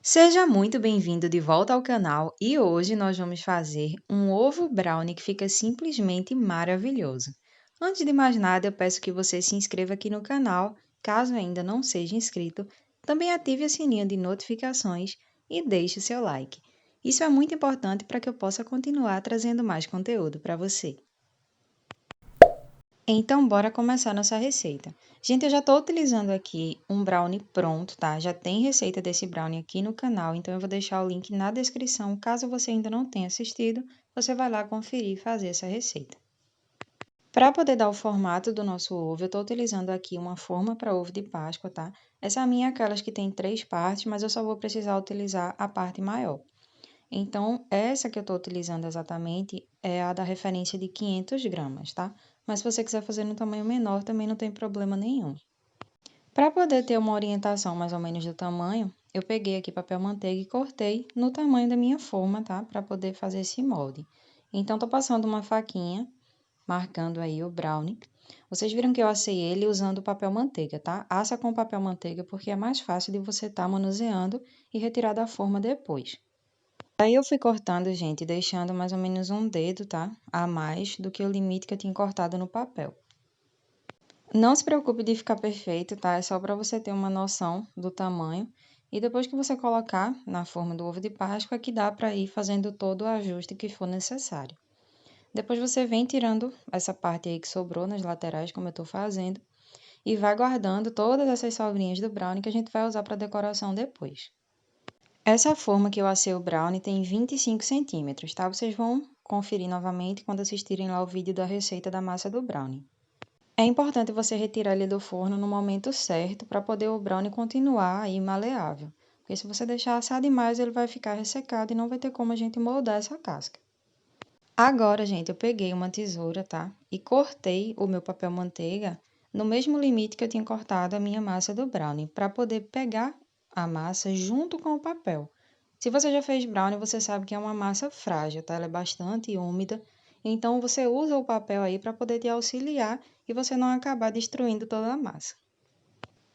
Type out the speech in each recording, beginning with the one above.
Seja muito bem-vindo de volta ao canal e hoje nós vamos fazer um ovo brownie que fica simplesmente maravilhoso. Antes de mais nada, eu peço que você se inscreva aqui no canal, caso ainda não seja inscrito, também ative o sininho de notificações e deixe o seu like. Isso é muito importante para que eu possa continuar trazendo mais conteúdo para você. Então, bora começar nossa receita. Gente, eu já estou utilizando aqui um brownie pronto, tá? Já tem receita desse brownie aqui no canal, então eu vou deixar o link na descrição. Caso você ainda não tenha assistido, você vai lá conferir e fazer essa receita. Para poder dar o formato do nosso ovo, eu estou utilizando aqui uma forma para ovo de Páscoa, tá? Essa minha é aquelas que tem 3 partes, mas eu só vou precisar utilizar a parte maior. Então, essa que eu estou utilizando exatamente é a da referência de 500 gramas, tá? Mas se você quiser fazer no tamanho menor, também não tem problema nenhum. Para poder ter uma orientação mais ou menos do tamanho, eu peguei aqui papel manteiga e cortei no tamanho da minha forma, tá? Para poder fazer esse molde. Então, tô passando uma faquinha, marcando aí o brownie. Vocês viram que eu assei ele usando papel manteiga, tá? Assa com papel manteiga porque é mais fácil de você estar manuseando e retirar da forma depois. Aí eu fui cortando, gente, deixando mais ou menos um dedo, tá? A mais do que o limite que eu tinha cortado no papel. Não se preocupe de ficar perfeito, tá? É só para você ter uma noção do tamanho. E depois que você colocar na forma do ovo de Páscoa, que dá para ir fazendo todo o ajuste que for necessário. Depois você vem tirando essa parte aí que sobrou nas laterais, como eu tô fazendo, e vai guardando todas essas sobrinhas do brownie que a gente vai usar para decoração depois. Essa forma que eu assei o brownie tem 25 centímetros, tá? Vocês vão conferir novamente quando assistirem lá o vídeo da receita da massa do brownie. É importante você retirar ele do forno no momento certo para poder o brownie continuar aí maleável. Porque se você deixar assar demais, ele vai ficar ressecado e não vai ter como a gente moldar essa casca. Agora, gente, eu peguei uma tesoura, tá? E cortei o meu papel manteiga no mesmo limite que eu tinha cortado a minha massa do brownie, para poder pegar a massa junto com o papel. Se você já fez brownie, você sabe que é uma massa frágil, tá? Ela é bastante úmida, então você usa o papel aí para poder te auxiliar e você não acabar destruindo toda a massa.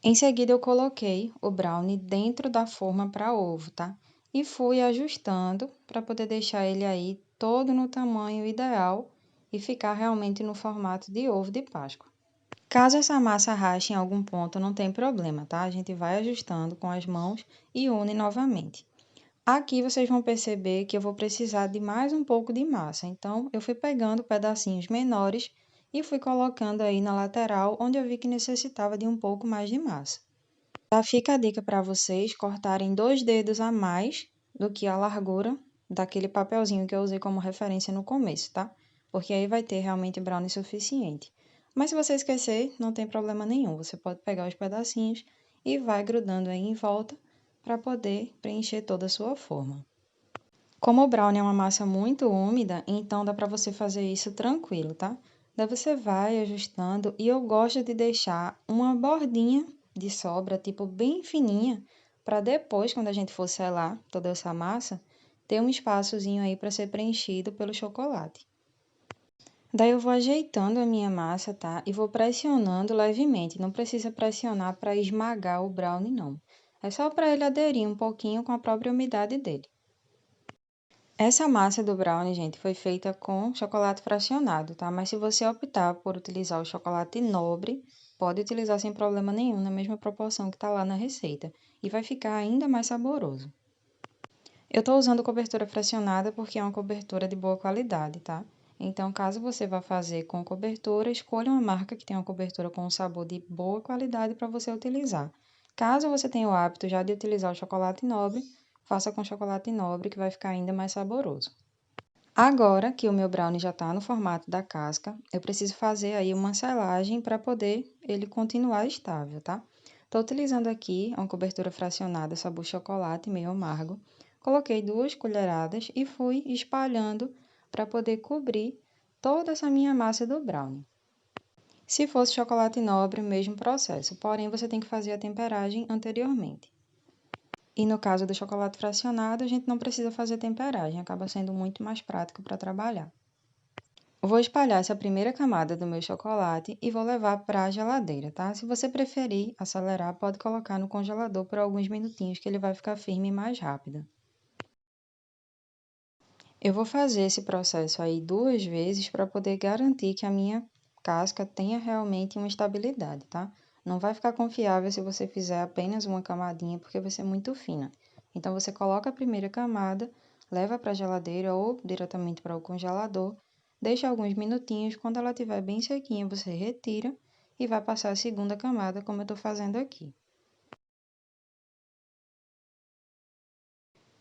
Em seguida, eu coloquei o brownie dentro da forma para ovo, tá? E fui ajustando para poder deixar ele aí todo no tamanho ideal e ficar realmente no formato de ovo de Páscoa. Caso essa massa rache em algum ponto, não tem problema, tá? A gente vai ajustando com as mãos e une novamente. Aqui vocês vão perceber que eu vou precisar de mais um pouco de massa, então eu fui pegando pedacinhos menores e fui colocando aí na lateral, onde eu vi que necessitava de um pouco mais de massa. Já fica a dica para vocês cortarem 2 dedos a mais do que a largura daquele papelzinho que eu usei como referência no começo, tá? Porque aí vai ter realmente brownie suficiente. Mas se você esquecer, não tem problema nenhum. Você pode pegar os pedacinhos e vai grudando aí em volta para poder preencher toda a sua forma. Como o brownie é uma massa muito úmida, então dá para você fazer isso tranquilo, tá? Daí você vai ajustando e eu gosto de deixar uma bordinha de sobra, tipo bem fininha, para depois, quando a gente for selar toda essa massa, ter um espaçozinho aí para ser preenchido pelo chocolate. Daí eu vou ajeitando a minha massa, tá? E vou pressionando levemente. Não precisa pressionar para esmagar o brownie, não. É só para ele aderir um pouquinho com a própria umidade dele. Essa massa do brownie, gente, foi feita com chocolate fracionado, tá? Mas se você optar por utilizar o chocolate nobre, pode utilizar sem problema nenhum, na mesma proporção que tá lá na receita. E vai ficar ainda mais saboroso. Eu tô usando cobertura fracionada porque é uma cobertura de boa qualidade, tá? Então, caso você vá fazer com cobertura, escolha uma marca que tenha uma cobertura com um sabor de boa qualidade para você utilizar. Caso você tenha o hábito já de utilizar o chocolate nobre, faça com chocolate nobre que vai ficar ainda mais saboroso. Agora que o meu brownie já está no formato da casca, eu preciso fazer aí uma selagem para poder ele continuar estável, tá? Estou utilizando aqui uma cobertura fracionada sabor chocolate meio amargo. Coloquei 2 colheradas e fui espalhando para poder cobrir toda essa minha massa do brownie. Se fosse chocolate nobre, mesmo processo, porém você tem que fazer a temperagem anteriormente. E no caso do chocolate fracionado, a gente não precisa fazer temperagem, acaba sendo muito mais prático para trabalhar. Vou espalhar essa primeira camada do meu chocolate e vou levar para a geladeira, tá? Se você preferir acelerar, pode colocar no congelador por alguns minutinhos que ele vai ficar firme mais rápido. Eu vou fazer esse processo aí 2 vezes para poder garantir que a minha casca tenha realmente uma estabilidade, tá? Não vai ficar confiável se você fizer apenas uma camadinha, porque vai ser muito fina. Então, você coloca a primeira camada, leva para a geladeira ou diretamente para o congelador, deixa alguns minutinhos, quando ela estiver bem sequinha, você retira e vai passar a segunda camada, como eu estou fazendo aqui.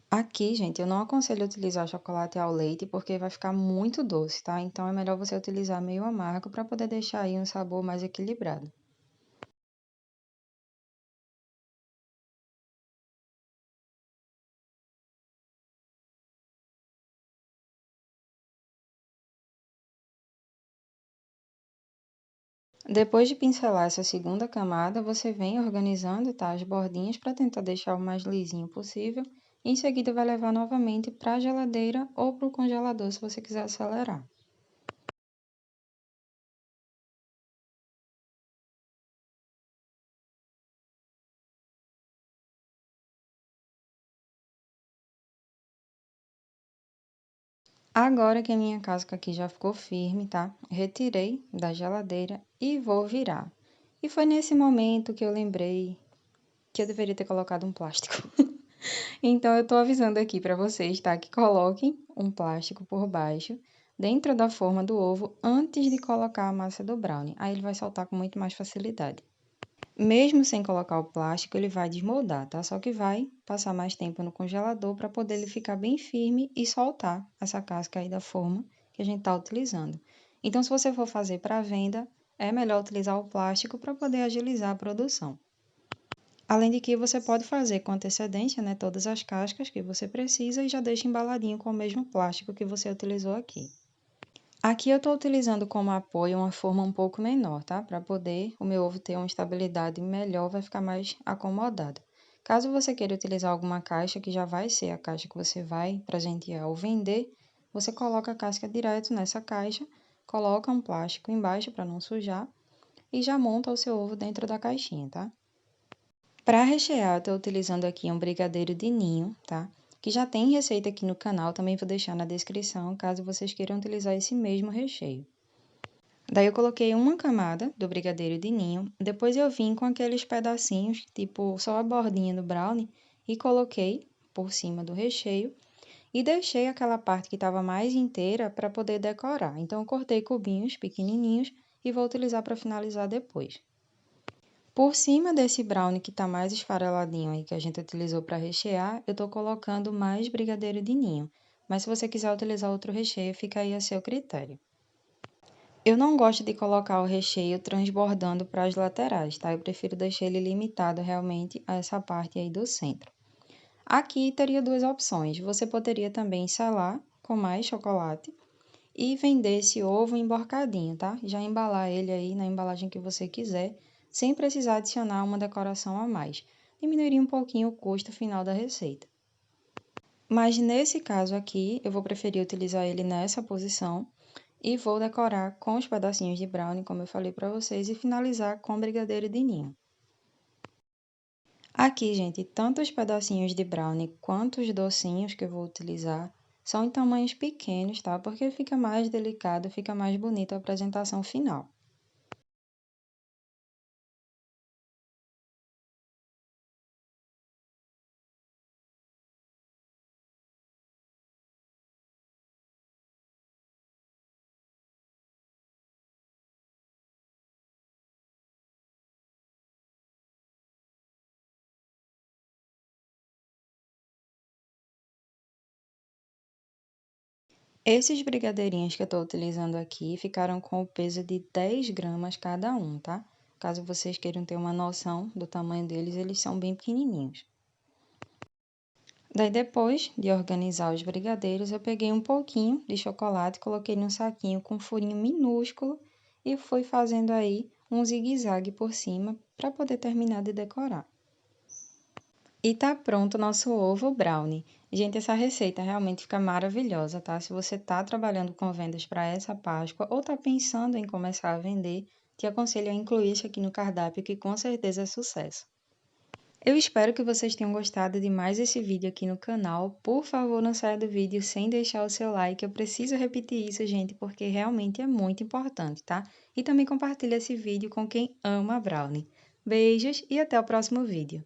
Aqui, gente, eu não aconselho utilizar chocolate ao leite porque vai ficar muito doce, tá? Então é melhor você utilizar meio amargo para poder deixar aí um sabor mais equilibrado. Depois de pincelar essa segunda camada, você vem organizando, tá, as bordinhas para tentar deixar o mais lisinho possível. Em seguida, vai levar novamente para a geladeira ou para o congelador se você quiser acelerar. Agora que a minha casca aqui já ficou firme, tá? Retirei da geladeira e vou virar. E foi nesse momento que eu lembrei que eu deveria ter colocado um plástico. Então, eu tô avisando aqui para vocês, tá? Que coloquem um plástico por baixo, dentro da forma do ovo, antes de colocar a massa do brownie. Aí ele vai soltar com muito mais facilidade. Mesmo sem colocar o plástico, ele vai desmoldar, tá? Só que vai passar mais tempo no congelador para poder ele ficar bem firme e soltar essa casca aí da forma que a gente tá utilizando. Então, se você for fazer para venda, é melhor utilizar o plástico para poder agilizar a produção. Além de que você pode fazer com antecedência, né, todas as cascas que você precisa e já deixa embaladinho com o mesmo plástico que você utilizou aqui. Aqui eu estou utilizando como apoio uma forma um pouco menor, tá? Para poder o meu ovo ter uma estabilidade melhor, vai ficar mais acomodado. Caso você queira utilizar alguma caixa, que já vai ser a caixa que você vai presentear ou vender, você coloca a casca direto nessa caixa, coloca um plástico embaixo para não sujar e já monta o seu ovo dentro da caixinha, tá? Para rechear, eu estou utilizando aqui um brigadeiro de ninho, tá? Que já tem receita aqui no canal, também vou deixar na descrição, caso vocês queiram utilizar esse mesmo recheio. Daí eu coloquei uma camada do brigadeiro de ninho, depois eu vim com aqueles pedacinhos, tipo só a bordinha do brownie, e coloquei por cima do recheio e deixei aquela parte que estava mais inteira para poder decorar. Então eu cortei cubinhos pequenininhos e vou utilizar para finalizar depois. Por cima desse brownie que tá mais esfareladinho aí que a gente utilizou para rechear, eu tô colocando mais brigadeiro de ninho. Mas se você quiser utilizar outro recheio, fica aí a seu critério. Eu não gosto de colocar o recheio transbordando para as laterais, tá? Eu prefiro deixar ele limitado realmente a essa parte aí do centro. Aqui teria duas opções. Você poderia também selar com mais chocolate e vender esse ovo emborcadinho, tá? Já embalar ele aí na embalagem que você quiser, sem precisar adicionar uma decoração a mais. Diminuiria um pouquinho o custo final da receita. Mas nesse caso aqui, eu vou preferir utilizar ele nessa posição e vou decorar com os pedacinhos de brownie, como eu falei para vocês, e finalizar com brigadeiro de ninho. Aqui, gente, tanto os pedacinhos de brownie quanto os docinhos que eu vou utilizar são em tamanhos pequenos, tá? Porque fica mais delicado, fica mais bonita a apresentação final. Esses brigadeirinhos que eu estou utilizando aqui ficaram com o peso de 10 gramas cada um, tá? Caso vocês queiram ter uma noção do tamanho deles, eles são bem pequenininhos. Daí, depois de organizar os brigadeiros, eu peguei um pouquinho de chocolate, coloquei num saquinho com um furinho minúsculo e fui fazendo aí um zigue-zague por cima para poder terminar de decorar. E tá pronto o nosso ovo brownie. Gente, essa receita realmente fica maravilhosa, tá? Se você tá trabalhando com vendas para essa Páscoa ou tá pensando em começar a vender, te aconselho a incluir isso aqui no cardápio, que com certeza é sucesso. Eu espero que vocês tenham gostado de mais esse vídeo aqui no canal. Por favor, não saia do vídeo sem deixar o seu like. Eu preciso repetir isso, gente, porque realmente é muito importante, tá? E também compartilhe esse vídeo com quem ama brownie. Beijos e até o próximo vídeo.